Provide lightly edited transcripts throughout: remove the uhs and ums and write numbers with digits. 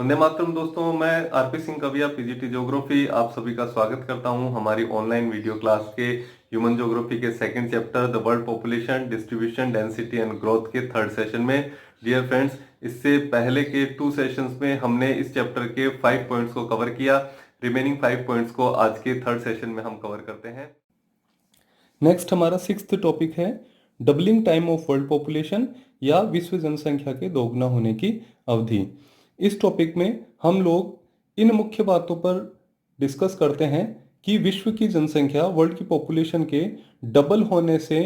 वंदे मातरम दोस्तों, मैं RP Singh Kavia PGT geography आप सभी का स्वागत करता हूं हमारी ऑनलाइन वीडियो क्लास के ह्यूमन ज्योग्राफी के second chapter the world population distribution density and growth के थर्ड सेशन में। डियर फ्रेंड्स, इससे पहले के 2 सेशंस में हमने इस चैप्टर के 5 पॉइंट्स को कवर किया। रिमेनिंग 5 पॉइंट्स को आज के थर्ड सेशन में हम कवर करते हैं। नेक्स्ट हमारा 6th टॉपिक है doubling time of world population या विश्व जनसंख्या के दोगुना होने की अवधि। इस टॉपिक में हम लोग इन मुख्य बातों पर डिस्कस करते हैं कि विश्व की जनसंख्या वर्ल्ड की पॉपुलेशन के डबल होने से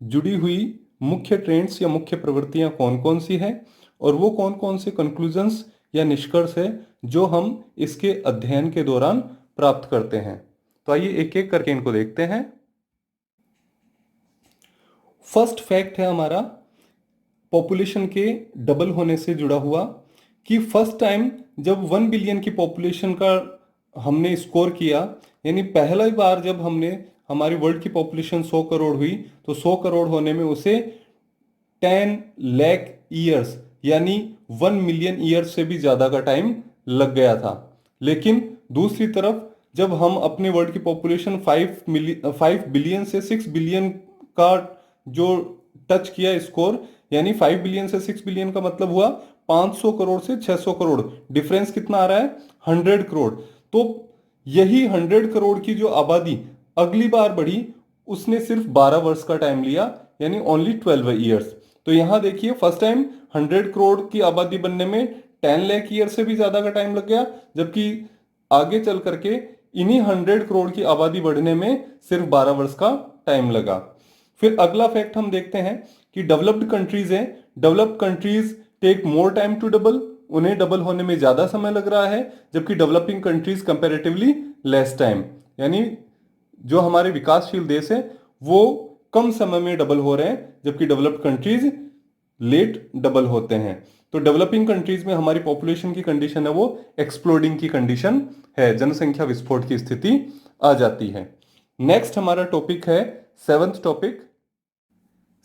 जुड़ी हुई मुख्य ट्रेंड्स या मुख्य प्रवृत्तियां कौन कौन सी है और वो कौन कौन से कंक्लूजन्स या निष्कर्ष है जो हम इसके अध्ययन के दौरान प्राप्त करते हैं। तो आइए एक एक करके इनको देखते हैं। फर्स्ट फैक्ट है हमारा पॉपुलेशन के डबल होने से जुड़ा हुआ कि फर्स्ट टाइम जब 1 बिलियन की पॉपुलेशन का हमने स्कोर किया, यानी पहला बार जब हमने हमारी वर्ल्ड की पॉपुलेशन 100 करोड़ हुई तो 100 करोड़ होने में उसे 10 लाख ईयर्स यानी 1 मिलियन ईयर्स से भी ज्यादा का टाइम लग गया था। लेकिन दूसरी तरफ जब हम अपने वर्ल्ड की पॉपुलेशन 5 बिलियन से 6 बिलियन का जो टच किया स्कोर, यानी 5 बिलियन से 6 बिलियन का मतलब हुआ 500 करोड़ से 600 करोड़। डिफरेंस कितना आ रहा है? 100 करोड़। तो यही 100 करोड़ की जो आबादी अगली बार बढ़ी उसने सिर्फ 12 वर्ष का टाइम लिया, यानी ओनली 12 ईयर्स। तो यहां देखिए फर्स्ट टाइम 100 करोड़ की आबादी बनने में 10 लाख ईयर से भी ज्यादा का टाइम लग गया, जबकि आगे चल करके इन्हीं 100 करोड़ की आबादी बढ़ने में सिर्फ 12 वर्ष का टाइम लगा। फिर अगला फैक्ट हम देखते हैं कि डेवलप्ड कंट्रीज हैं, developed countries take more time to double, उन्हें डबल होने में ज्यादा समय लग रहा है, जबकि developing countries comparatively less time, यानी जो हमारे विकासशील देश है वो कम समय में डबल हो रहे हैं, जबकि डेवलप्ड कंट्रीज लेट डबल होते हैं। तो डेवलपिंग कंट्रीज में हमारी पॉपुलेशन की कंडीशन है वो एक्सप्लोडिंग की कंडीशन है, जनसंख्या विस्फोट की स्थिति आ जाती है। नेक्स्ट हमारा टॉपिक है 7th टॉपिक।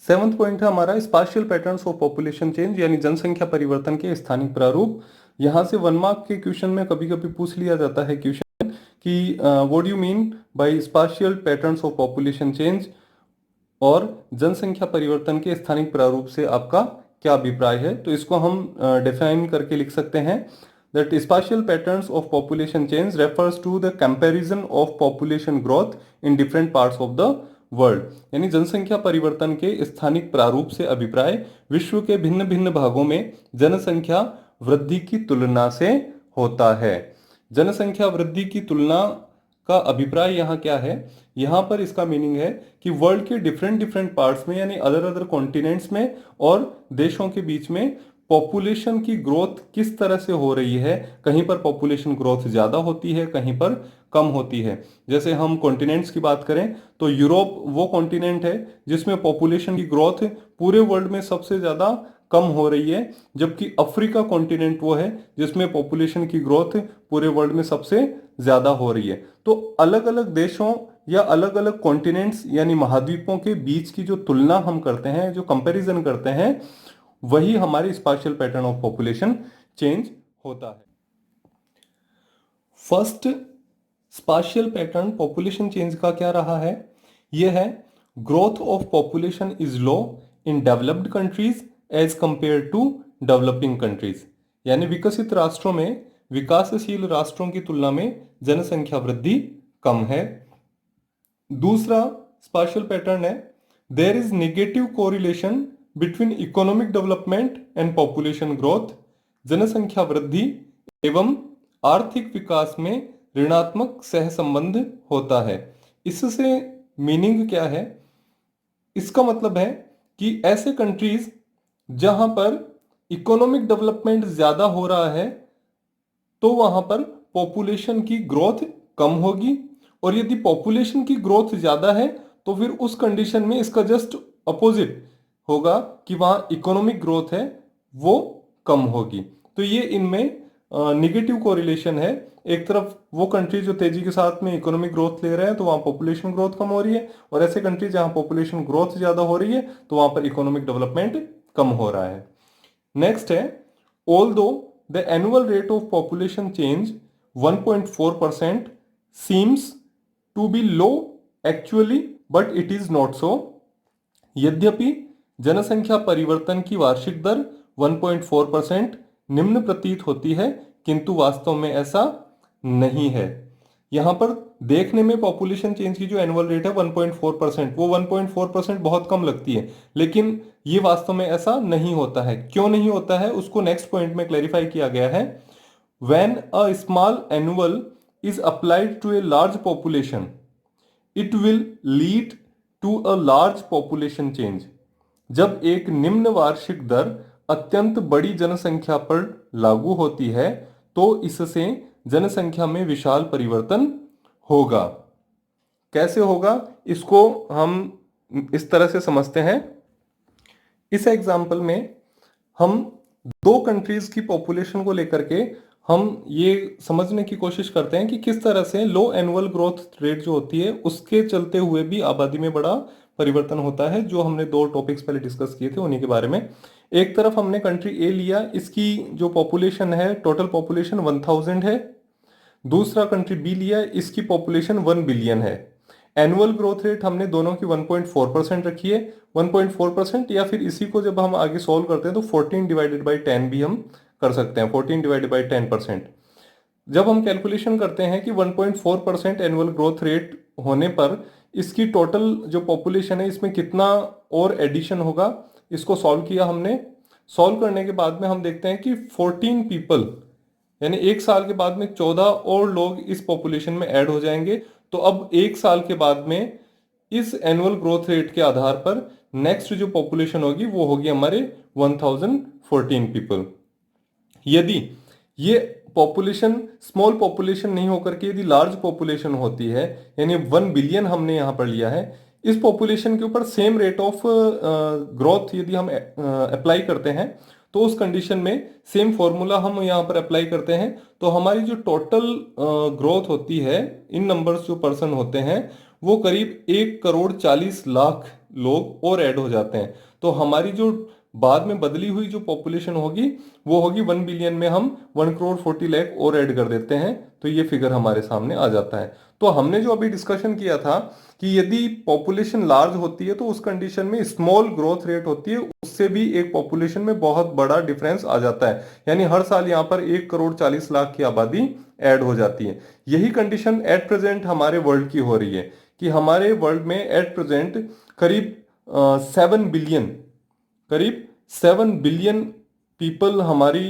7th पॉइंट है हमारा spatial patterns of population change, यानी जनसंख्या परिवर्तन के स्थानिक प्रारूप। यहां से 1 मार्क के क्वेश्चन में कभी कभी पूछ लिया जाता है क्वेश्चन कि what do you mean by spatial patterns of population change, और जनसंख्या परिवर्तन के स्थानिक प्रारूप से आपका क्या अभिप्राय है। तो इसको हम डिफाइन करके लिख सकते हैं that spatial patterns of population change refers to the comparison of population growth in different parts of the world, यानी जनसंख्या परिवर्तन के स्थानिक प्रारूप से अभिप्राय विश्व के भिन्न भिन्न भागों में जनसंख्या वृद्धि की तुलना से होता है। जनसंख्या वृद्धि की तुलना का अभिप्राय यहाँ क्या है? यहाँ पर इसका मीनिंग है कि वर्ल्ड के डिफरेंट डिफरेंट पार्ट्स में, यानी अदर अदर कॉन्टिनेंट्स में और देशों के बीच में पॉपुलेशन की ग्रोथ किस तरह से हो रही है। कहीं पर पॉपुलेशन ग्रोथ ज्यादा होती है, कहीं पर कम होती है। जैसे हम कॉन्टिनेंट्स की बात करें तो यूरोप वो कॉन्टिनेंट है जिसमें पॉपुलेशन की ग्रोथ पूरे वर्ल्ड में सबसे ज्यादा कम हो रही है, जबकि अफ्रीका कॉन्टिनेंट वो है जिसमें पॉपुलेशन की ग्रोथ पूरे वर्ल्ड में सबसे ज्यादा हो रही है। तो अलग अलग देशों या अलग अलग कॉन्टिनेंट्स यानी महाद्वीपों के बीच की जो तुलना हम करते हैं, जो कंपैरिजन करते हैं, वही हमारी spatial pattern of population change होता है। First spatial pattern population change का क्या रहा है? यह है growth of population is low in developed countries as compare to developing countries, यानी विकसित राष्ट्रों में विकासशील राष्ट्रों की तुलना में जनसंख्या वृद्धि कम है। दूसरा स्पाशियल पैटर्न है there is negative correlation between economic development and population growth, जनसंख्या वृद्धि एवं आर्थिक विकास में ऋणात्मक सहसंबंध होता है। इससे मीनिंग क्या है? इसका मतलब है कि ऐसे कंट्रीज जहां पर इकोनॉमिक डेवलपमेंट ज्यादा हो रहा है तो वहां पर पॉपुलेशन की ग्रोथ कम होगी, और यदि पॉपुलेशन की ग्रोथ ज्यादा है तो फिर उस कंडीशन में इसका जस्ट अपोजिट होगा कि वहां इकोनॉमिक ग्रोथ है वो कम होगी। तो ये इनमें निगेटिव कोरिलेशन है। एक तरफ वो कंट्री जो तेजी के साथ में इकोनॉमिक ग्रोथ ले रहे हैं तो वहां पॉपुलेशन ग्रोथ कम हो रही है, और ऐसे कंट्री जहां पॉपुलेशन ग्रोथ ज्यादा हो रही है तो वहां पर इकोनॉमिक डेवलपमेंट कम हो रहा है। नेक्स्ट है although the annual rate of population change 1.4% seems to be low actually but it is not so. यद्यपि जनसंख्या परिवर्तन की वार्षिक दर 1.4% निम्न प्रतीत होती है, किंतु वास्तव में ऐसा नहीं है। यहां पर देखने में पॉपुलेशन चेंज की जो एनुअल रेट है 1.4%, वो 1.4% बहुत कम लगती है, लेकिन ये वास्तव में ऐसा नहीं होता है। क्यों नहीं होता है उसको नेक्स्ट पॉइंट में क्लैरिफाई किया गया है। When a small annual is applied to a large population it will lead to a large population change. जब एक निम्न वार्षिक दर अत्यंत बड़ी जनसंख्या पर लागू होती है तो इससे जनसंख्या में विशाल परिवर्तन होगा। कैसे होगा इसको हम इस तरह से समझते हैं। इस एग्जाम्पल में हम दो कंट्रीज की पॉपुलेशन को लेकर के हम ये समझने की कोशिश करते हैं कि किस तरह से लो एनुअल ग्रोथ रेट जो होती है उसके चलते हुए भी आबादी में बड़ा परिवर्तन होता है। जो हमने दो टॉपिक्स पहले डिस्कस किए थे उन्हीं के बारे में। एक तरफ हमने कंट्री ए लिया, इसकी जो पॉपुलेशन है टोटल पॉपुलेशन 1000 है। दूसरा कंट्री बी लिया, इसकी पॉपुलेशन 1 बिलियन है। एनुअल ग्रोथ रेट हमने दोनों की 1.4% रखी है। 1.4% या फिर इसी को जब हम आगे सॉल्व करते हैं तो 14 डिवाइडेड बाई 10 भी हम कर सकते हैं। 14 डिवाइडेड बाई 10%। जब हम कैलकुलेशन करते हैं कि 1.4% एनुअल ग्रोथ रेट होने पर इसकी टोटल जो पॉपुलेशन है इसमें कितना और एडिशन होगा, इसको सॉल्व किया हमने। सॉल्व करने के बाद में हम देखते हैं कि 14 पीपल यानी एक साल के बाद में 14 और लोग इस पॉपुलेशन में ऐड हो जाएंगे। तो अब एक साल के बाद में इस एनुअल ग्रोथ रेट के आधार पर नेक्स्ट जो पॉपुलेशन होगी वो होगी हमारे 1014 पीपल। यदि ये पॉपुलेशन स्मॉल पॉपुलेशन नहीं होकर के यदि लार्ज पॉपुलेशन होती है, यानी 1 बिलियन हमने यहां पर लिया है, इस पॉपुलेशन के ऊपर सेम रेट ऑफ ग्रोथ यदि हम अप्लाई करते हैं तो उस कंडीशन में सेम फॉर्मूला हम यहां पर अप्लाई करते हैं तो हमारी जो टोटल ग्रोथ होती है इन नंबर्स जो पर्सन होते हैं वो करीब 1,40,00,000 लोग और ऐड हो जाते हैं। तो हमारी जो बाद में बदली हुई जो पॉपुलेशन होगी वो होगी 1 बिलियन में हम 1,40,00,000 और ऐड कर देते हैं तो ये फिगर हमारे सामने आ जाता है। तो हमने जो अभी डिस्कशन किया था कि यदि पॉपुलेशन लार्ज होती है तो उस कंडीशन में स्मॉल ग्रोथ रेट होती है, उससे भी एक पॉपुलेशन में बहुत बड़ा डिफरेंस आ जाता है। यानी हर साल यहाँ पर 1,40,00,000 की आबादी ऐड हो जाती है। यही कंडीशन एट प्रेजेंट हमारे वर्ल्ड की हो रही है कि हमारे वर्ल्ड में एट प्रेजेंट करीब 7 बिलियन पीपल हमारी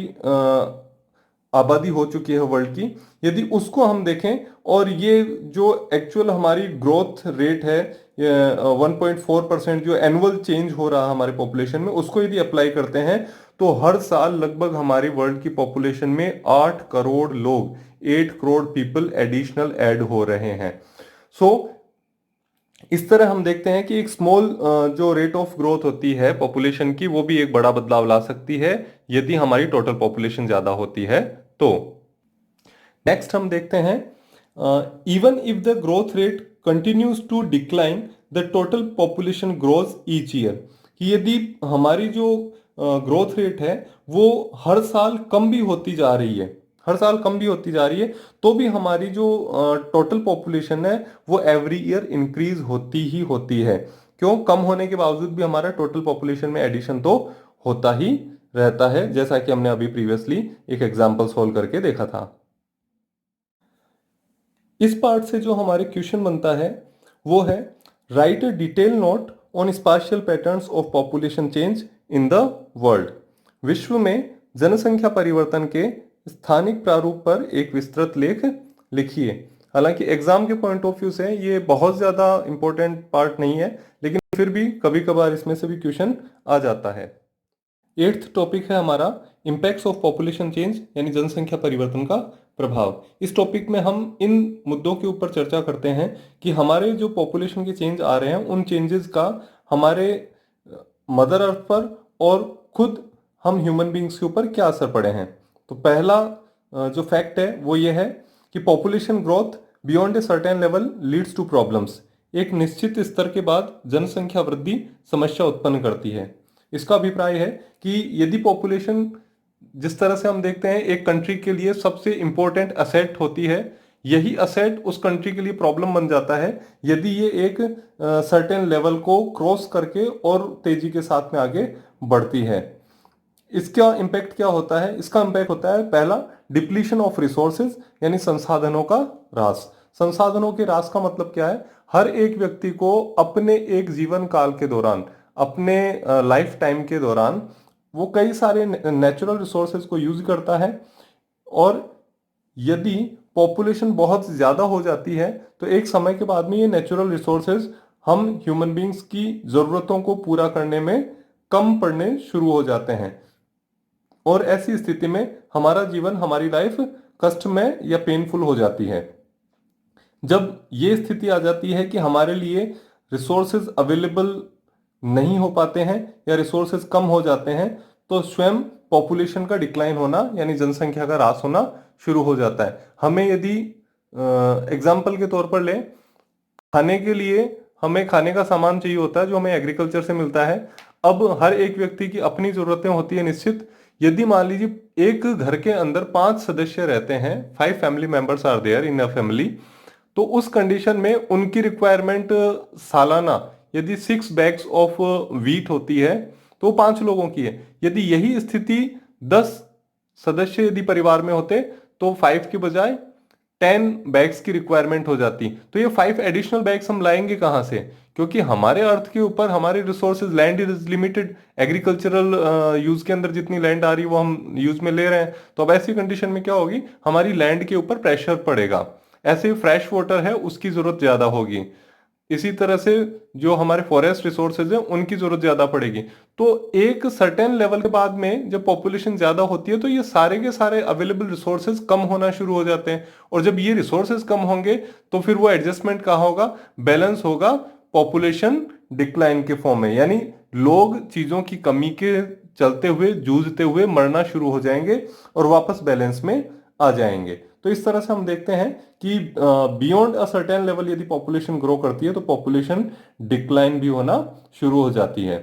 आबादी हो चुकी है वर्ल्ड की। यदि उसको हम देखें और ये जो एक्चुअल हमारी ग्रोथ रेट है 1.4% जो एनुअल चेंज हो रहा है हमारे पॉपुलेशन में, उसको यदि अप्लाई करते हैं तो हर साल लगभग हमारी वर्ल्ड की पॉपुलेशन में 8 करोड़ लोग 8 करोड़ पीपल एडिशनल ऐड हो रहे हैं। सो इस तरह हम देखते हैं कि एक स्मॉल जो रेट ऑफ ग्रोथ होती है पॉपुलेशन की वो भी एक बड़ा बदलाव ला सकती है यदि हमारी टोटल पॉपुलेशन ज्यादा होती है तो। नेक्स्ट हम देखते हैं even if the growth rate continues to decline the total population grows each year. कि यदि हमारी जो ग्रोथ रेट है वो हर साल कम भी होती जा रही है, हर साल कम भी होती जा रही है, तो भी हमारी जो टोटल पॉपुलेशन है वो एवरी ईयर इंक्रीज होती ही होती है। क्यों? कम होने के बावजूद भी हमारा टोटल पॉपुलेशन में एडिशन तो होता ही रहता है, जैसा कि हमने अभी प्रीवियसली एक एग्जांपल सॉल्व करके देखा था। इस पार्ट से जो हमारे क्वेश्चन बनता है वो है write a detail note on spatial patterns of population change in the world. विश्व में जनसंख्या परिवर्तन के स्थानिक प्रारूप पर एक विस्तृत लेख लिखिए। हालांकि एग्जाम के पॉइंट ऑफ व्यू से ये बहुत ज्यादा इंपॉर्टेंट पार्ट नहीं है, लेकिन फिर भी कभी कभार इसमें से भी क्वेश्चन आ जाता है। 8th टॉपिक है हमारा इंपैक्ट्स ऑफ पॉपुलेशन चेंज यानी जनसंख्या परिवर्तन का प्रभाव। इस टॉपिक में हम इन मुद्दों के ऊपर चर्चा करते हैं कि हमारे जो पॉपुलेशन के चेंज आ रहे हैं उन चेंजेस का हमारे मदर अर्थ पर और खुद हम ह्यूमन बींग्स के ऊपर क्या असर पड़े हैं। तो पहला जो फैक्ट है वो ये है कि population growth beyond a certain level leads to problems. एक निश्चित स्तर के बाद जनसंख्या वृद्धि समस्या उत्पन्न करती है। इसका अभिप्राय है कि यदि पॉपुलेशन जिस तरह से हम देखते हैं एक कंट्री के लिए सबसे इंपॉर्टेंट असेट होती है, यही असेट उस कंट्री के लिए प्रॉब्लम बन जाता है यदि ये एक सर्टेन लेवल को क्रॉस करके और तेजी के साथ में आगे बढ़ती है। इसका इम्पैक्ट क्या होता है? इसका इम्पैक्ट होता है, पहला, डिप्लीशन ऑफ रिसोर्सेज, यानी संसाधनों का ह्रास। संसाधनों के ह्रास का मतलब क्या है? हर एक व्यक्ति को अपने एक जीवन काल के दौरान, अपने लाइफ टाइम के दौरान वो कई सारे नेचुरल रिसोर्सेज को यूज करता है, और यदि पॉपुलेशन बहुत ज्यादा हो जाती है तो एक समय के बाद में ये नेचुरल रिसोर्सेज हम ह्यूमन बींग्स की जरूरतों को पूरा करने में कम पड़ने शुरू हो जाते हैं, और ऐसी स्थिति में हमारा जीवन, हमारी लाइफ कष्टमय या पेनफुल हो जाती है। जब ये स्थिति आ जाती है कि हमारे लिए रिसोर्सेज अवेलेबल नहीं हो पाते हैं या रिसोर्सेज कम हो जाते हैं, तो स्वयं पॉपुलेशन का डिक्लाइन होना, यानी जनसंख्या का ह्रास होना शुरू हो जाता है। हमें यदि एग्जाम्पल के तौर पर लें, खाने के लिए हमें खाने का सामान चाहिए होता है जो हमें एग्रीकल्चर से मिलता है। अब हर एक व्यक्ति की अपनी जरूरतें होती है निश्चित। यदि मान लीजिए एक घर के अंदर 5 सदस्य रहते हैं, 5 family members are there in a family, तो उस कंडीशन में उनकी रिक्वायरमेंट सालाना यदि 6 बैग्स ऑफ व्हीट होती है तो 5 लोगों की है। यदि यही स्थिति 10 सदस्य यदि परिवार में होते तो 5 के बजाय 10 बैग्स की रिक्वायरमेंट हो जाती। तो ये 5 एडिशनल बैग्स हम लाएंगे कहां से? क्योंकि हमारे अर्थ के ऊपर हमारे resources, land is limited, agricultural use के अंदर जितनी लैंड आ रही है वो हम यूज में ले रहे हैं। तो अब ऐसी कंडीशन में क्या होगी, हमारी लैंड के ऊपर प्रेशर पड़ेगा। ऐसे ही फ्रेश वाटर है उसकी जरूरत ज्यादा होगी। इसी तरह से जो हमारे फॉरेस्ट रिसोर्सेज हैं उनकी जरूरत ज्यादा पड़ेगी। तो एक सर्टेन लेवल के बाद में जब पॉपुलेशन ज्यादा होती है तो ये सारे के सारे अवेलेबल रिसोर्सेज कम होना शुरू हो जाते हैं, और जब ये रिसोर्सेज कम होंगे तो फिर वो एडजस्टमेंट कहाँ होगा? बैलेंस होगा पॉपुलेशन डिक्लाइन के फॉर्म में, यानी लोग चीजों की कमी के चलते हुए, जूझते हुए मरना शुरू हो जाएंगे और वापस बैलेंस में आ जाएंगे। तो इस तरह से हम देखते हैं कि बियॉन्ड अ सर्टेन लेवल यदि पॉपुलेशन ग्रो करती है तो पॉपुलेशन डिक्लाइन भी होना शुरू हो जाती है।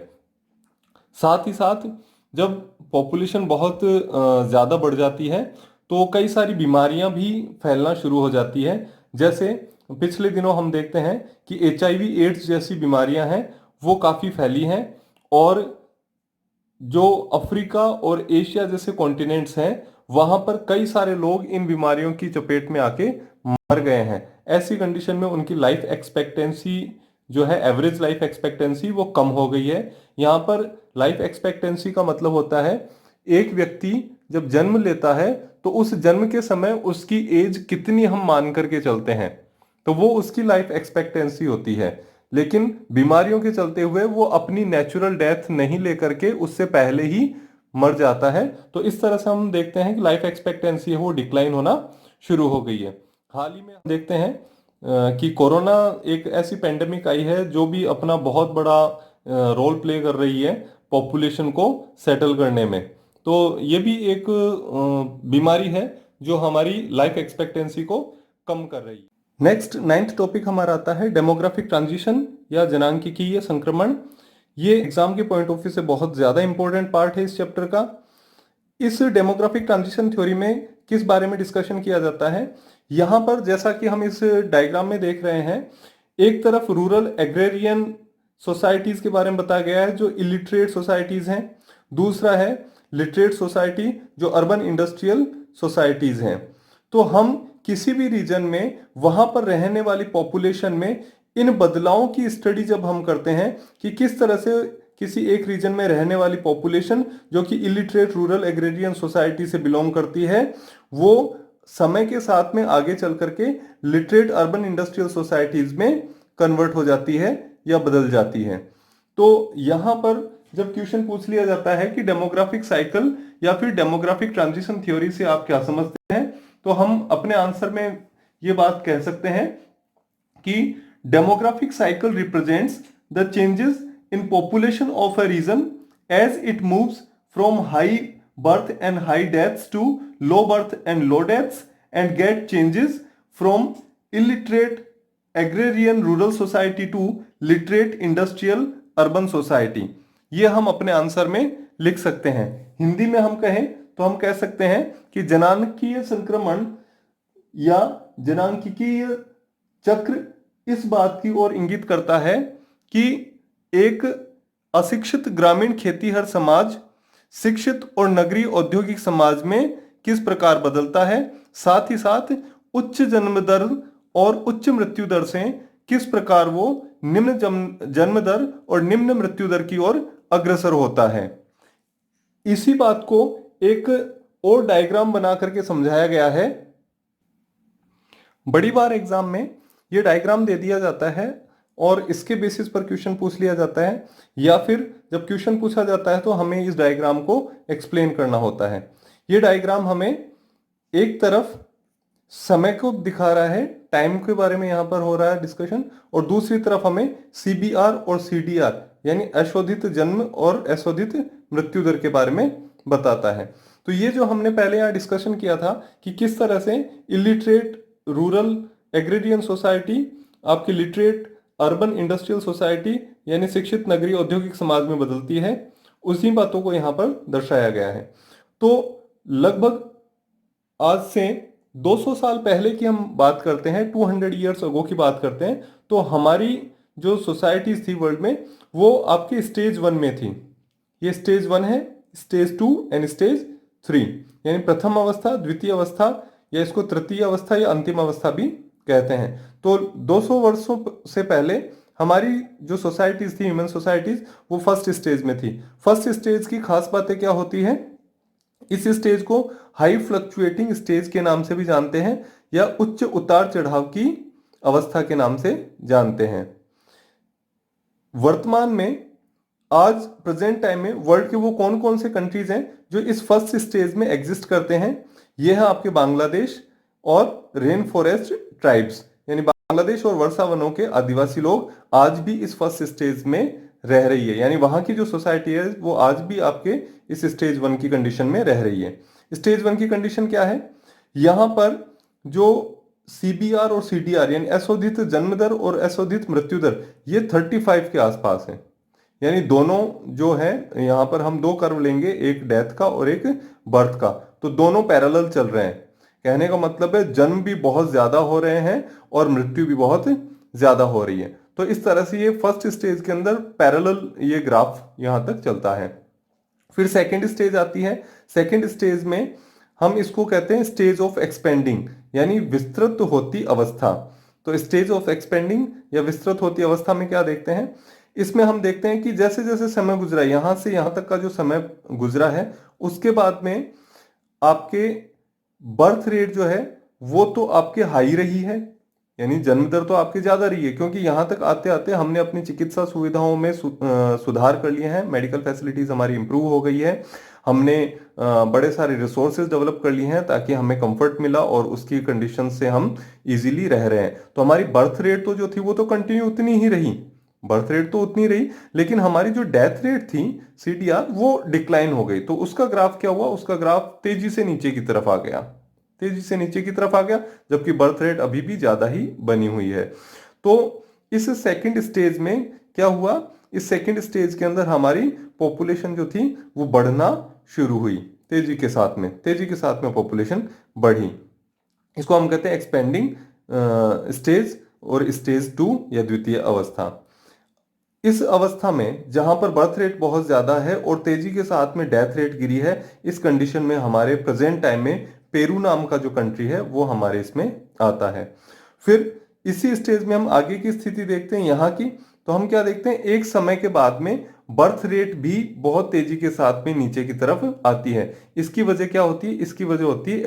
साथ ही साथ जब पॉपुलेशन बहुत ज्यादा बढ़ जाती है तो कई सारी बीमारियां भी फैलना शुरू हो जाती है। जैसे पिछले दिनों हम देखते हैं कि HIV एड्स जैसी बीमारियां हैं वो काफी फैली हैं, और जो अफ्रीका और एशिया जैसे कॉन्टिनेंट्स हैं वहां पर कई सारे लोग इन बीमारियों की चपेट में आके मर गए हैं। ऐसी कंडीशन में उनकी लाइफ एक्सपेक्टेंसी जो है, एवरेज लाइफ एक्सपेक्टेंसी, वो कम हो गई है। यहाँ पर लाइफ एक्सपेक्टेंसी का मतलब होता है एक व्यक्ति जब जन्म लेता है तो उस जन्म के समय उसकी एज कितनी हम मान करके चलते हैं, तो वो उसकी लाइफ एक्सपेक्टेंसी होती है। लेकिन बीमारियों के चलते हुए वो अपनी नेचुरल डेथ नहीं लेकर के उससे पहले ही मर जाता है। तो इस तरह से हम देखते हैं कि लाइफ एक्सपेक्टेंसी है वो डिक्लाइन होना शुरू हो गई है। हाल ही में हम देखते हैं कि कोरोना एक ऐसी पेंडेमिक आई है जो भी अपना बहुत बड़ा रोल प्ले कर रही है पॉपुलेशन को सेटल करने में। तो ये भी एक बीमारी है जो हमारी लाइफ एक्सपेक्टेंसी को कम कर रही है। नेक्स्ट 9th टॉपिक हमारा आता है डेमोग्राफिक ट्रांजिशन या जनांकिकीय संक्रमण। ये एग्जाम के पॉइंट ऑफ व्यू से बहुत ज्यादा इंपॉर्टेंट पार्ट है इस चैप्टर का। इस डेमोग्राफिक ट्रांजिशन थ्योरी में किस बारे में डिस्कशन किया जाता है? यहां पर जैसा कि हम इस डायग्राम में देख रहे हैं, एक तरफ रूरल एग्रेरियन सोसाइटीज के बारे में बताया गया है जो इलिटरेट सोसाइटीज हैं, दूसरा है लिटरेट सोसाइटी जो अर्बन इंडस्ट्रियल सोसाइटीज हैं। तो हम किसी भी रीजन में वहां पर रहने वाली पॉपुलेशन में इन बदलावों की स्टडी जब हम करते हैं कि किस तरह से किसी एक रीजन में रहने वाली पॉपुलेशन जो कि इलिटरेट रूरल एग्रेरियन सोसाइटी से बिलोंग करती है वो समय के साथ में आगे चल करके लिटरेट अर्बन इंडस्ट्रियल सोसाइटीज में कन्वर्ट हो जाती है या बदल जाती है। तो यहां पर जब क्वेश्चन पूछ लिया जाता है कि डेमोग्राफिक साइकिल या फिर डेमोग्राफिक ट्रांजिशन थ्योरी से आप क्या समझते हैं, तो हम अपने आंसर में ये बात कह सकते हैं कि demographic cycle represents the changes in population of a region as it moves from high birth and high deaths to low birth and low deaths and get changes from illiterate agrarian rural society to literate industrial urban society। ये हम अपने answer में लिख सकते हैं। हिंदी में हम कहें तो हम कह सकते हैं कि जनांकीय संक्रमण या जनांकिकीय चक्र इस बात की ओर इंगित करता है कि एक अशिक्षित ग्रामीण खेतीहर समाज शिक्षित और नगरीय औद्योगिक समाज में किस प्रकार बदलता है, साथ ही साथ उच्च जन्म दर और उच्च मृत्यु दर से किस प्रकार वो निम्न जन्म दर और निम्न मृत्यु दर की ओर अग्रसर होता है। इसी बात को एक और डायग्राम बना करके समझाया गया है। बड़ी बार एग्जाम में ये डायग्राम दे दिया जाता है और इसके बेसिस पर क्वेश्चन पूछ लिया जाता है, या फिर जब क्वेश्चन पूछा जाता है तो हमें इस डायग्राम को एक्सप्लेन करना होता है। ये डायग्राम हमें एक तरफ समय को दिखा रहा है, टाइम के बारे में यहां पर हो रहा है डिस्कशन, और दूसरी तरफ हमें सीबीआर और सीडीआर यानी अशोधित जन्म और अशोधित मृत्यु दर के बारे में बताता है। तो ये जो हमने पहले यहाँ डिस्कशन किया था कि किस तरह से इलिटरेट रूरल एग्रेरियन सोसाइटी आपकी लिटरेट अर्बन इंडस्ट्रियल सोसाइटी यानी शिक्षित नगरीय औद्योगिक समाज में बदलती है, उसी बातों को यहाँ पर दर्शाया गया है। तो लगभग आज से 200 साल पहले की हम बात करते हैं, 200 ईयर्स अगो की बात करते हैं, तो हमारी जो सोसाइटीज थी वर्ल्ड में वो आपके स्टेज 1 में थी। ये स्टेज 1 है, स्टेज 2 एंड स्टेज 3, यानी प्रथम अवस्था, द्वितीय अवस्था, या इसको तृतीय अवस्था या अंतिम अवस्था भी कहते हैं। तो 200 वर्षों से पहले हमारी जो सोसाइटीज थी, ह्यूमन सोसाइटीज, वो फर्स्ट स्टेज में थी। फर्स्ट स्टेज की खास बातें क्या होती हैं? इस स्टेज को हाई फ्लक्चुएटिंग स्टेज के नाम से भी जानते हैं या उच्च उतार चढ़ाव की अवस्था के नाम से जानते हैं। वर्तमान में आज प्रेजेंट टाइम में वर्ल्ड के वो कौन कौन से कंट्रीज हैं जो इस फर्स्ट स्टेज में एग्जिस्ट करते हैं? ये है आपके बांग्लादेश और रेन फॉरेस्ट ट्राइब्स, यानी बांग्लादेश और वर्षा वनों के आदिवासी लोग आज भी इस फर्स्ट स्टेज में रह रही है, यानी वहां की जो सोसाइटी है वो आज भी आपके इस स्टेज 1 की कंडीशन में रह रही है। स्टेज 1 की कंडीशन क्या है? यहां पर जो सीबीआर और सीडीआर यानी अशोधित जन्म दर और अशोधित मृत्यु दर ये 35 के आसपास है, यानी दोनों जो है यहां पर हम दो कर्व लेंगे, एक डेथ का और एक बर्थ का, तो दोनों पैरेलल चल रहे हैं। कहने का मतलब है जन्म भी बहुत ज्यादा हो रहे हैं और मृत्यु भी बहुत ज्यादा हो रही है। तो इस तरह से ये फर्स्ट स्टेज के अंदर पैरेलल ये ग्राफ यहां तक चलता है। फिर सेकंड स्टेज आती है। सेकंड स्टेज में हम इसको कहते हैं स्टेज ऑफ एक्सपेंडिंग, यानी विस्तृत होती अवस्था। तो स्टेज ऑफ एक्सपेंडिंग या विस्तृत होती अवस्था में क्या देखते हैं? इसमें हम देखते हैं कि जैसे जैसे समय गुजरा, यहां से यहां तक का जो समय गुजरा है, उसके बाद में आपके बर्थ रेट जो है वो तो आपके हाई रही है, यानी जन्म दर तो आपकी ज्यादा रही है, क्योंकि यहां तक आते आते हमने अपनी चिकित्सा सुविधाओं में सुधार कर लिए हैं, मेडिकल फैसिलिटीज हमारी इंप्रूव हो गई है, हमने बड़े सारे रिसोर्सेज डेवलप कर लिए हैं ताकि हमें कंफर्ट मिला और उसकी कंडीशन से हम इजीली रह रहे हैं। तो हमारी बर्थ रेट तो जो थी वो तो कंटिन्यू उतनी ही रही, बर्थ रेट तो उतनी रही, लेकिन हमारी जो डेथ रेट थी सीडीआर वो डिक्लाइन हो गई। तो उसका ग्राफ क्या हुआ? उसका ग्राफ तेजी से नीचे की तरफ आ गया, तेजी से नीचे की तरफ आ गया, जबकि बर्थ रेट अभी भी ज्यादा ही बनी हुई है। तो इस सेकंड स्टेज में क्या हुआ? इस सेकंड स्टेज के अंदर हमारी पॉपुलेशन जो थी वो बढ़ना शुरू हुई, तेजी के साथ में, तेजी के साथ में पॉपुलेशन बढ़ी। इसको हम कहते हैं एक्सपेंडिंग स्टेज और स्टेज 2 या द्वितीय अवस्था। इस अवस्था में जहां पर बर्थ रेट बहुत ज्यादा है और तेजी के साथ में डेथ रेट गिरी है, इस कंडीशन में हमारे प्रेजेंट टाइम में पेरू नाम का जो कंट्री है वो हमारे इसमें आता है। फिर इसी स्टेज में हम आगे की स्थिति देखते हैं यहाँ की, तो हम क्या देखते हैं? एक समय के बाद में बर्थ रेट भी बहुत तेजी के साथ में नीचे की तरफ आती है। इसकी वजह क्या होती है? इसकी वजह होती है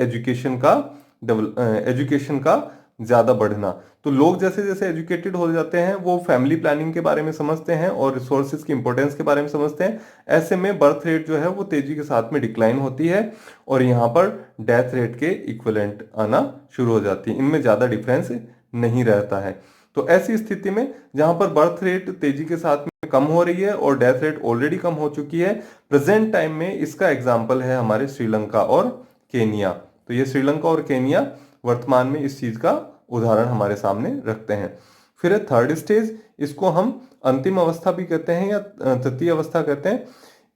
एजुकेशन का ज्यादा बढ़ना। तो लोग जैसे जैसे एजुकेटेड हो जाते हैं वो फैमिली प्लानिंग के बारे में समझते हैं और रिसोर्सेज की इंपॉर्टेंस के बारे में समझते हैं। ऐसे में बर्थ रेट जो है वो तेजी के साथ में डिक्लाइन होती है और यहाँ पर डेथ रेट के इक्विवेलेंट आना शुरू हो जाती है, इनमें ज्यादा डिफरेंस नहीं रहता है। तो ऐसी स्थिति में जहां पर बर्थ रेट तेजी के साथ में कम हो रही है और डेथ रेट ऑलरेडी कम हो चुकी है, प्रेजेंट टाइम में इसका एग्जाम्पल है हमारे श्रीलंका और केनिया। तो ये श्रीलंका और केनिया वर्तमान में इस चीज का उदाहरण हमारे सामने रखते हैं। फिर है थर्ड स्टेज, इसको हम अंतिम अवस्था भी कहते हैं या तृतीय अवस्था कहते हैं।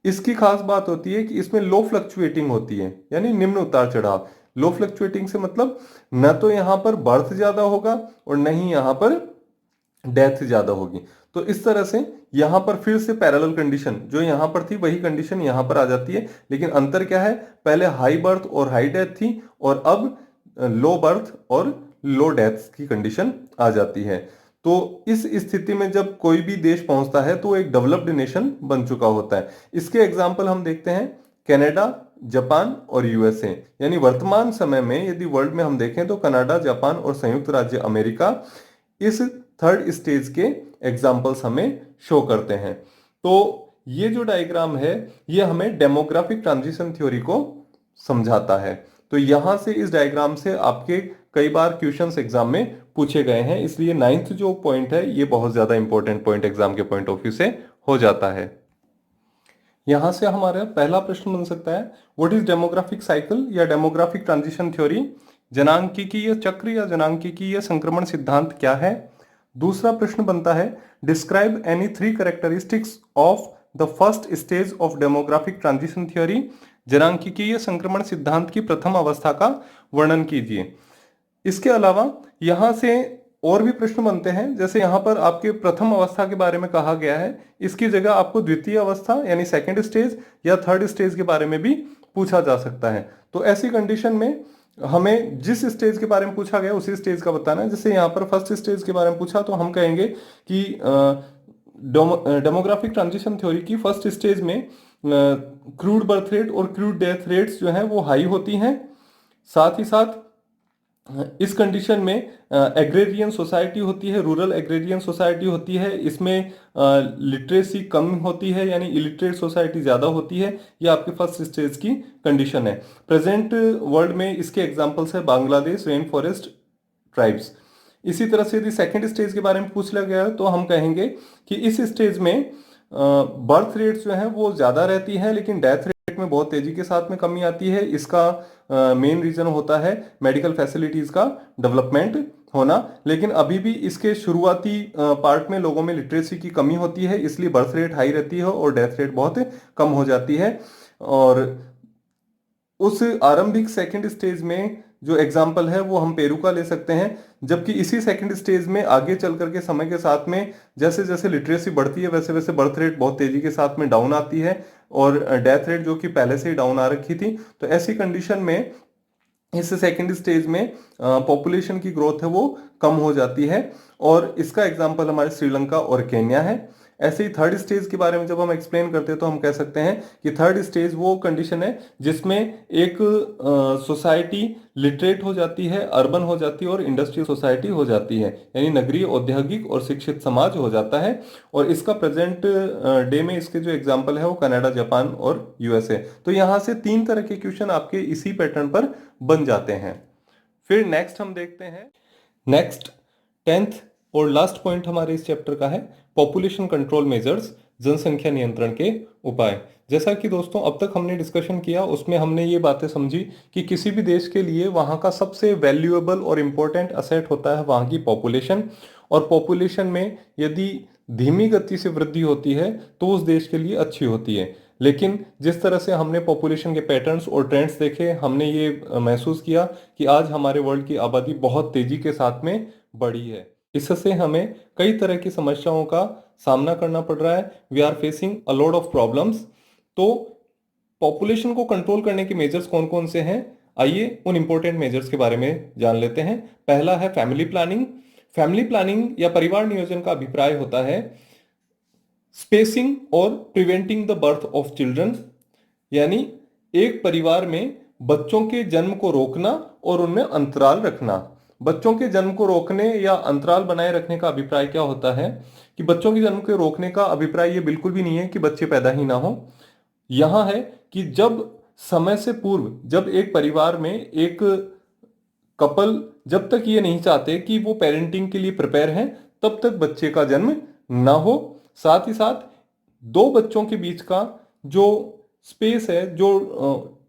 इसकी खास बात होती है कि इसमें लो फ्लक्चुएटिंग होती है, यानी निम्न उतार चढ़ाव। लो फ्लक्चुएटिंग से मतलब न तो यहां पर बर्थ ज्यादा होगा और न ही यहां पर डेथ ज्यादा होगी। तो इस तरह से यहां पर फिर से पैरेलल कंडीशन जो यहां पर थी वही कंडीशन यहां पर आ जाती है, लेकिन अंतर क्या है, पहले हाई बर्थ और हाई डेथ थी और अब लो बर्थ और लो डेथ की कंडीशन आ जाती है। तो इस स्थिति में जब कोई भी देश पहुंचता है तो एक डेवलप्ड नेशन बन चुका होता है। इसके एग्जाम्पल हम देखते हैं कनाडा, जापान और यूएसए। यानी वर्तमान समय में यदि वर्ल्ड में हम देखें तो कनाडा, जापान और संयुक्त राज्य अमेरिका इस थर्ड स्टेज के एग्जाम्पल्स हमें शो करते हैं। तो ये जो डायग्राम है ये हमें डेमोग्राफिक ट्रांजिशन थ्योरी को समझाता है। तो यहां से इस डायग्राम से आपके कई बार क्वेश्चंस एग्जाम में पूछे गए हैं, इसलिए नाइन्थ जो पॉइंट है ये बहुत ज्यादा इंपॉर्टेंट पॉइंट एग्जाम के पॉइंट ऑफ व्यू से हो जाता है। यहां से हमारा पहला प्रश्न बन सकता है, व्हाट इज डेमोग्राफिक साइकिल या डेमोग्राफिक ट्रांजिशन थ्योरी? जनांकीय चक्र या जनांकीय संक्रमण सिद्धांत क्या है? दूसरा प्रश्न बनता है, describe any three characteristics of the first stage of demographic transition theory. जनांकीय संक्रमण सिद्धांत की प्रथम अवस्था का वर्णन कीजिए। इसके अलावा यहां से और भी प्रश्न बनते हैं, जैसे यहां पर आपके प्रथम अवस्था के बारे में कहा गया है, इसकी जगह आपको द्वितीय अवस्था यानी सेकंड स्टेज या थर्ड स्टेज के बारे में भी पूछा जा सकता है। तो ऐसी कंडीशन में हमें जिस स्टेज के बारे में पूछा गया उसी स्टेज का बताना है। जैसे यहाँ पर फर्स्ट स्टेज के बारे में पूछा तो हम कहेंगे कि डेमोग्राफिक ट्रांजिशन थ्योरी की फर्स्ट स्टेज में क्रूड बर्थ रेट और क्रूड डेथ रेट्स जो हैं वो हाई होती हैं। साथ ही साथ इस कंडीशन में एग्रेरियन सोसाइटी होती है, रूरल एग्रेरियन सोसाइटी होती है, इसमें लिटरेसी कम होती है यानी इलिटरेट सोसाइटी ज़्यादा होती है। ये आपके फर्स्ट स्टेज की कंडीशन है। प्रेजेंट वर्ल्ड में इसके एग्जांपल्स है बांग्लादेश, रेन फॉरेस्ट ट्राइब्स। इसी तरह से यदि सेकेंड स्टेज के बारे में पूछ लिया गया तो हम कहेंगे कि इस स्टेज में बर्थ रेट्स जो है वो ज़्यादा रहती है लेकिन डेथ रेट में बहुत तेजी के साथ में कमी आती है। इसका मेन रीजन होता है मेडिकल फैसिलिटीज का डेवलपमेंट होना, लेकिन अभी भी इसके शुरुआती पार्ट में लोगों में लिटरेसी की कमी होती है, इसलिए बर्थ रेट हाई रहती है और डेथ रेट बहुत कम हो जाती है। और उस आरंभिक सेकंड स्टेज में जो एग्जाम्पल है वो हम पेरू का ले सकते हैं, जबकि इसी सेकंड स्टेज में आगे चल करके समय के साथ में जैसे जैसे लिटरेसी बढ़ती है वैसे वैसे बर्थ रेट बहुत तेजी के साथ में डाउन आती है और डेथ रेट जो कि पहले से ही डाउन आ रखी थी। तो ऐसी कंडीशन में इस सेकंड स्टेज में पॉपुलेशन की ग्रोथ है वो कम हो जाती है और इसका एग्जाम्पल हमारे श्रीलंका और केन्या है। ऐसे ही थर्ड स्टेज के बारे में जब हम एक्सप्लेन करते हैं तो हम कह सकते हैं कि थर्ड स्टेज वो कंडीशन है जिसमें एक सोसाइटी लिटरेट हो जाती है, अर्बन हो जाती है और इंडस्ट्रियल सोसाइटी हो जाती है, यानी नगरीय, औद्योगिक और शिक्षित समाज हो जाता है। और इसका प्रेजेंट डे में इसके जो एग्जाम्पल है वो कनाडा, जापान और यूएसए। तो यहाँ से तीन तरह के क्वेश्चन आपके इसी पैटर्न पर बन जाते हैं। फिर नेक्स्ट हम देखते हैं, नेक्स्ट 10th और लास्ट पॉइंट हमारे इस चैप्टर का है पॉपुलेशन कंट्रोल मेजर्स, जनसंख्या नियंत्रण के उपाय। जैसा कि दोस्तों अब तक हमने डिस्कशन किया उसमें हमने ये बातें समझी कि किसी भी देश के लिए वहाँ का सबसे वैल्यूएबल और इम्पोर्टेंट असेट होता है वहाँ की पॉपुलेशन। और पॉपुलेशन में यदि धीमी गति से वृद्धि होती है तो उस देश के लिए अच्छी होती है, लेकिन जिस तरह से हमने पॉपुलेशन के पैटर्न्स और ट्रेंड्स देखे हमने ये महसूस किया कि आज हमारे वर्ल्ड की आबादी बहुत तेजी के साथ में बढ़ी है। इससे हमें कई तरह की समस्याओं का सामना करना पड़ रहा है। We are facing a lot of problems. तो पॉपुलेशन को कंट्रोल करने के मेजर्स कौन कौन से हैं, आइए उन इंपॉर्टेंट मेजर्स के बारे में जान लेते हैं। पहला है फैमिली प्लानिंग। फैमिली प्लानिंग या परिवार नियोजन का अभिप्राय होता है स्पेसिंग और preventing the birth of children, यानी एक परिवार में बच्चों के जन्म को रोकना और उनमें अंतराल रखना। बच्चों के जन्म को रोकने या अंतराल बनाए रखने का अभिप्राय क्या होता है कि बच्चों के जन्म को रोकने का अभिप्राय ये बिल्कुल भी नहीं है कि बच्चे पैदा ही ना हो। यहां है कि जब समय से पूर्व जब एक परिवार में एक कपल जब तक ये नहीं चाहते कि वो पेरेंटिंग के लिए प्रिपेयर हैं तब तक बच्चे का जन्म ना हो। साथ ही साथ दो बच्चों के बीच का जो स्पेस है, जो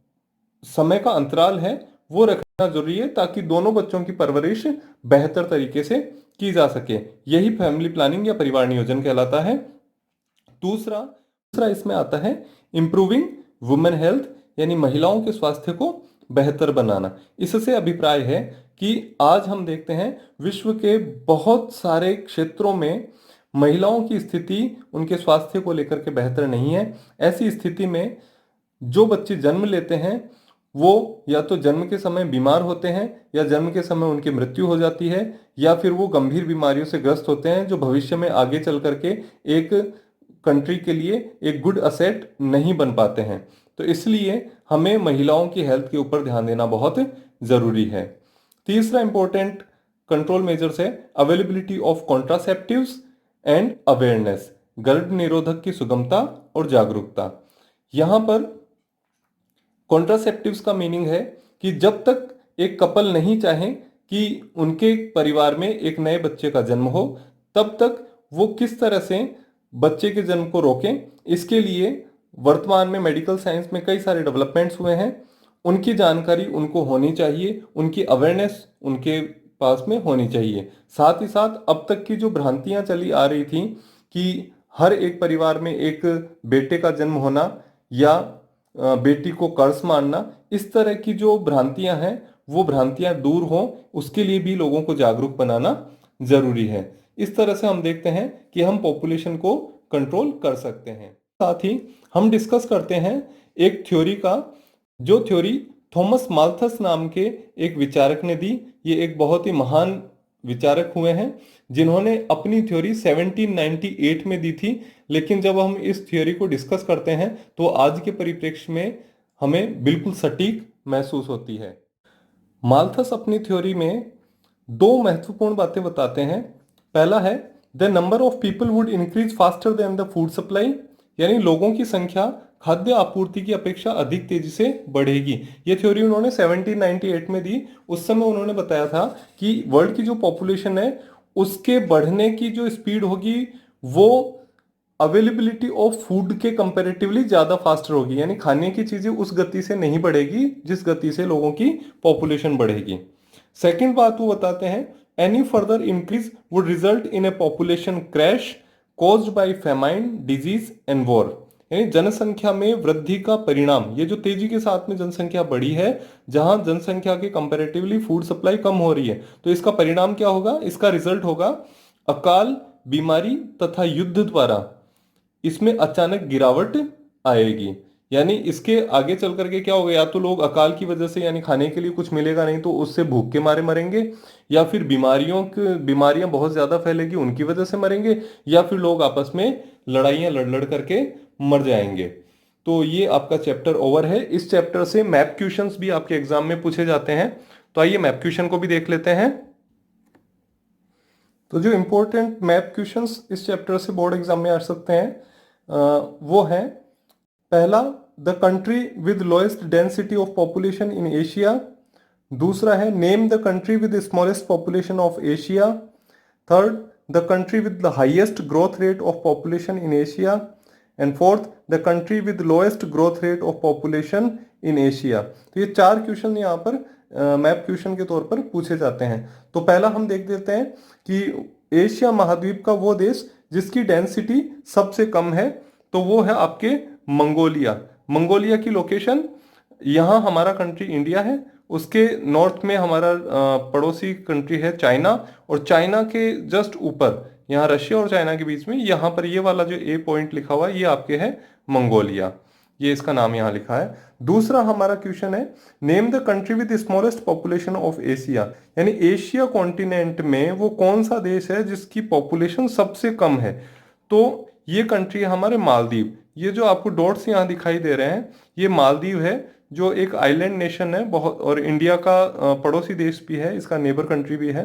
समय का अंतराल है वो रखना जरूरी है ताकि दोनों बच्चों की परवरिश बेहतर तरीके से की जा सके। यही फैमिली प्लानिंग या परिवार नियोजन कहलाता है। दूसरा दूसरा इसमें आता है इम्प्रूविंग वुमेन हेल्थ यानी महिलाओं के स्वास्थ्य को बेहतर बनाना। इससे अभिप्राय है कि आज हम देखते हैं विश्व के बहुत सारे क्षेत्रों में महिलाओं की स्थिति उनके स्वास्थ्य को लेकर के बेहतर नहीं है। ऐसी स्थिति में जो बच्चे जन्म लेते हैं वो या तो जन्म के समय बीमार होते हैं या जन्म के समय उनकी मृत्यु हो जाती है या फिर वो गंभीर बीमारियों से ग्रस्त होते हैं जो भविष्य में आगे चल करके एक कंट्री के लिए एक गुड असेट नहीं बन पाते हैं। तो इसलिए हमें महिलाओं की हेल्थ के ऊपर ध्यान देना बहुत जरूरी है। तीसरा इंपॉर्टेंट कंट्रोल मेजर्स है availability of contraceptives and awareness, गर्भ निरोधक की सुगमता और जागरूकता। यहां पर कॉन्ट्रासेप्टिव्स का मीनिंग है कि जब तक एक कपल नहीं चाहे कि उनके परिवार में एक नए बच्चे का जन्म हो तब तक वो किस तरह से बच्चे के जन्म को रोकें, इसके लिए वर्तमान में मेडिकल साइंस में कई सारे डेवलपमेंट्स हुए हैं। उनकी जानकारी उनको होनी चाहिए, उनकी अवेयरनेस उनके पास में होनी चाहिए। साथ ही साथ अब तक की जो भ्रांतियां चली आ रही थी कि हर एक परिवार में एक बेटे का जन्म होना या बेटी को कर्ज मानना, इस तरह की जो भ्रांतियां हैं वो भ्रांतियां दूर हों उसके लिए भी लोगों को जागरूक बनाना जरूरी है। इस तरह से हम देखते हैं कि हम पॉपुलेशन को कंट्रोल कर सकते हैं। साथ ही हम डिस्कस करते हैं एक थ्योरी का, जो थ्योरी थॉमस माल्थस नाम के एक विचारक ने दी। ये एक बहुत ही महान विचारक हुए हैं जिन्होंने अपनी थ्योरी 1798 में दी थी, लेकिन जब हम इस थ्योरी को डिस्कस करते हैं तो आज के परिप्रेक्ष्य में हमें बिल्कुल सटीक महसूस होती है। माल्थस अपनी थ्योरी में दो महत्वपूर्ण बातें बताते हैं। पहला है the number of people would increase faster than the food supply, यानी लोगों की संख्या खाद्य आपूर्ति की अपेक्षा अधिक तेजी से बढ़ेगी। ये थ्योरी उन्होंने 1798 में दी। उस समय उन्होंने बताया था कि वर्ल्ड की जो पॉपुलेशन है उसके बढ़ने की जो स्पीड होगी वो अवेलेबिलिटी ऑफ फूड के कंपैरेटिवली ज्यादा फास्टर होगी, यानी खाने की चीजें उस गति से नहीं बढ़ेगी जिस गति से लोगों की पॉपुलेशन बढ़ेगी। सेकंड बात वो बताते हैं any further increase would result in A population crash caused by famine disease and war, यानी जनसंख्या में वृद्धि का परिणाम, ये जो तेजी के साथ में जनसंख्या बढ़ी है जहां जनसंख्या के कंपैरेटिवली फूड सप्लाई कम हो रही है, तो इसका परिणाम क्या होगा, इसका रिजल्ट होगा अकाल, बीमारी तथा युद्ध द्वारा इसमें अचानक गिरावट आएगी। यानी इसके आगे चल करके क्या होगा, या तो लोग अकाल की वजह से यानी खाने के लिए कुछ मिलेगा नहीं तो उससे भूख के मारे मरेंगे, या फिर बीमारियां बहुत ज्यादा फैलेगी उनकी वजह से मरेंगे, या फिर लोग आपस में लड़ाइयां लड़ लड़ करके मर जाएंगे। तो ये आपका चैप्टर ओवर है। इस चैप्टर से मैप क्वेश्चंस भी आपके एग्जाम में पूछे जाते हैं, तो आइए मैप क्वेश्चन को भी देख लेते हैं। तो जो इंपॉर्टेंट मैप क्वेश्चंस इस चैप्टर से बोर्ड एग्जाम में आ सकते हैं वो है, पहला the country with lowest density of population in Asia. दूसरा है name the country with smallest population of Asia. Third the country with the highest growth rate of population in Asia. And fourth the country with lowest growth rate of population in Asia. तो ये चार question यहाँ पर map question के तौर पर पूछे जाते हैं। तो पहला हम देख देते हैं कि एशिया महाद्वीप का वो देश जिसकी डेंसिटी सबसे कम है, तो वो है आपके मंगोलिया। मंगोलिया की लोकेशन, यहाँ हमारा कंट्री इंडिया है, उसके नॉर्थ में हमारा पड़ोसी कंट्री है चाइना, और चाइना के जस्ट ऊपर यहाँ रशिया और चाइना के बीच में यहाँ पर ये वाला जो ए पॉइंट लिखा हुआ है ये आपके है मंगोलिया, ये इसका नाम यहाँ लिखा है। दूसरा हमारा क्वेश्चन है name the country with smallest population of Asia, यानी एशिया कॉन्टिनेंट में वो कौन सा देश है जिसकी पॉपुलेशन सबसे कम है। तो ये कंट्री है हमारे मालदीव। ये जो आपको डॉट्स यहाँ दिखाई दे रहे हैं ये मालदीव है, जो एक आइलैंड नेशन है बहुत, और इंडिया का पड़ोसी देश भी है, इसका नेबर कंट्री भी है।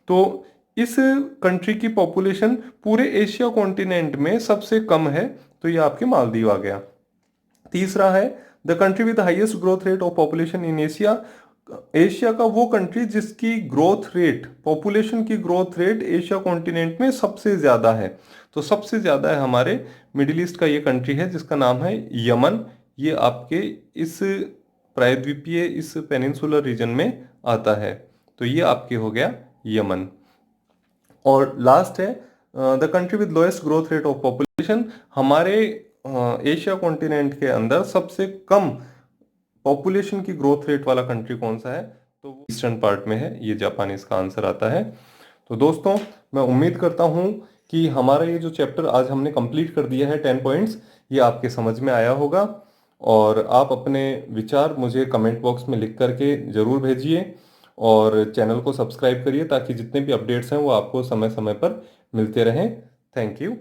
तो इस कंट्री की पॉपुलेशन पूरे एशिया कॉन्टिनेंट में सबसे कम है, तो ये आपके मालदीव आ गया। तीसरा है the country with highest growth rate of population in Asia. Asia का वो कंट्री जिसकी ग्रोथ रेट, पॉपुलेशन की ग्रोथ रेट एशिया कॉन्टिनेंट में सबसे ज्यादा है, तो सबसे ज्यादा है हमारे मिडिल ईस्ट का ये कंट्री है जिसका नाम है यमन। ये आपके इस प्रायद्वीपीय इस पेनिनसुलर रीजन में आता है, तो ये आपके हो गया यमन। और लास्ट है the country with lowest growth rate of population. हमारे एशिया कॉन्टिनेंट के अंदर सबसे कम पॉपुलेशन की ग्रोथ रेट वाला कंट्री कौन सा है, तो वो ईस्टर्न पार्ट में है, ये जापान इसका आंसर आता है। तो दोस्तों, मैं उम्मीद करता हूँ कि हमारा ये जो चैप्टर आज हमने कंप्लीट कर दिया है 10 पॉइंट्स, ये आपके समझ में आया होगा। और आप अपने विचार मुझे कमेंट बॉक्स में लिख करके ज़रूर भेजिए और चैनल को सब्सक्राइब करिए ताकि जितने भी अपडेट्स हैं वो आपको समय समय पर मिलते रहें। Thank you.